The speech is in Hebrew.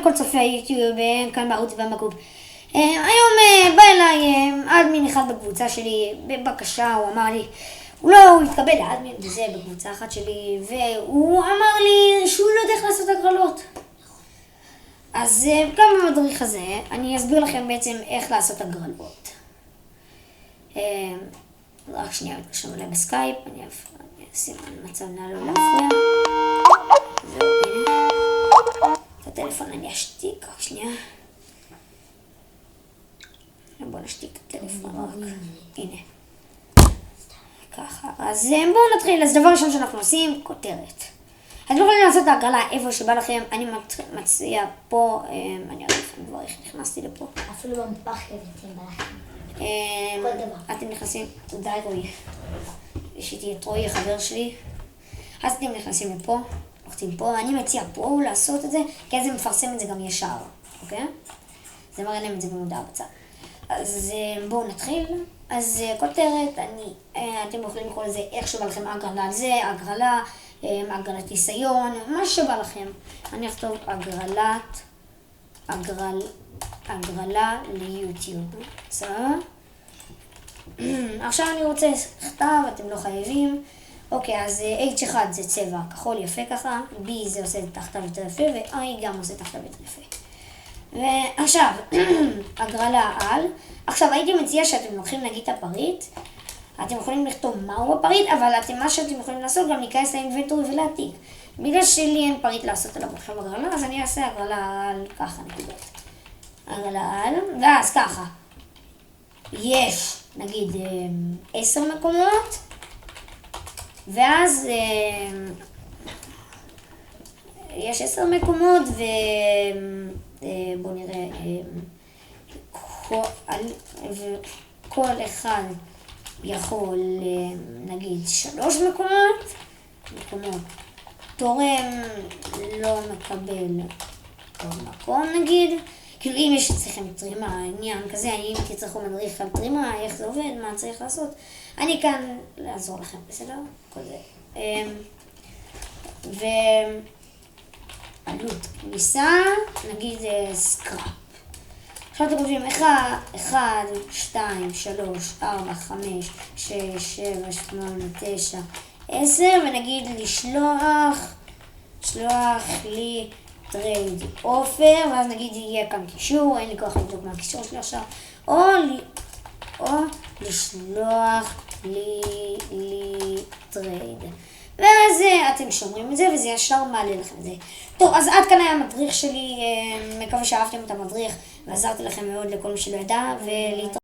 לכל צופי היוטיוב, כאן בערוץ במקוב. היום בא אליי אדמין אחד בקבוצה שלי, בבקשה, הוא אמר לי, הוא התקבל לאדמין וזה בקבוצה אחת שלי, והוא אמר לי שהוא לא יודע איך לעשות הגרלות. אז גם במדריך הזה, אני אסביר לכם בעצם איך לעשות הגרלות. רק שנייה, מתקשרים אליי בסקייפ, אני אשים על מצב נא לא להפריע. זהו, הנה. את הטלפון אני אשתיק, רק שנייה. בואו נשתיק את הטלפון רק. הנה. ככה. אז בואו נתחיל. אז דבר ראשון שאנחנו עושים, כותרת. אתם יכולים לעשות את ההגרלה איפה שבא לכם. אני מציע פה, אני אראה לכם כבר איך נכנסתי לפה. אפילו במפח יבטים בלכם. כל דבר. אתם נכנסים, תודה רועי. יש איתי את רועי, החבר שלי. אז אתם נכנסים לפה, לוחצים פה. אני מציע פה לעשות את זה, כי אז זה מפרסם את זה גם ישר, אוקיי? זה מראה להם את זה במודעה בצד. אז בואו נתחיל. אז כותרת, אתם יכולים לקרוא לזה איך שבא לכם, הגרלה על זה, הגרלה, הגרלת ניסיון, מה שבא לכם. אני אכתוב הגרלה ליוטיוב. בסדר? עכשיו אני רוצה כתב, אתם לא חייבים. אוקיי, אז H1 זה צבע כחול יפה ככה, B זה עושה תחתיו יותר יפה, ו-I גם עושה תחתיו יותר יפה. ועכשיו, הגרלה על. עכשיו, הייתי מציע שאתם לוקחים נגיד את הפריט, אתם יכולים לכתוב מהו הפריט, אבל מה שאתם יכולים לעשות גם להיכנס לאינבנטורי ולהעתיק. בגלל שלי אין פריט לעשות עליו עכשיו הגרלה, אז אני אעשה הגרלה על ככה נקודות. הגרלה על, ואז ככה. יש, נגיד, 10 מקומות, ואז יש 10 מקומות, ובואו נראה, כל אחד יכול, נגיד, 3 מקומות, תורם לא מקבל כל מקום, נגיד. כאילו אם יש אצלכם טרימה, עניין כזה, אם תצטרכו מדריך על טרימה, איך זה עובד, מה צריך לעשות, אני כאן לעזור לכם, בסדר? כל זה. ועלות כניסה, נגיד סקראפ. עכשיו אתם חושבים 1, 2, 3, 4, 5, 6, 7, 8, 9, 10, ונגיד לשלוח לי טרייד אופר, ואז נגיד יהיה כאן קישור, אין לי כוח לבדוק מה הקישור שלי עכשיו, או לשלוח לי טרייד. ואז אתם שומרים את זה, וזה ישר מעלה לכם את זה. טוב, אז עד כאן היה המדריך שלי, מקווה שאהבתם את המדריך, ועזרתי לכם מאוד לכל מי שלא ידע, ולהתראות.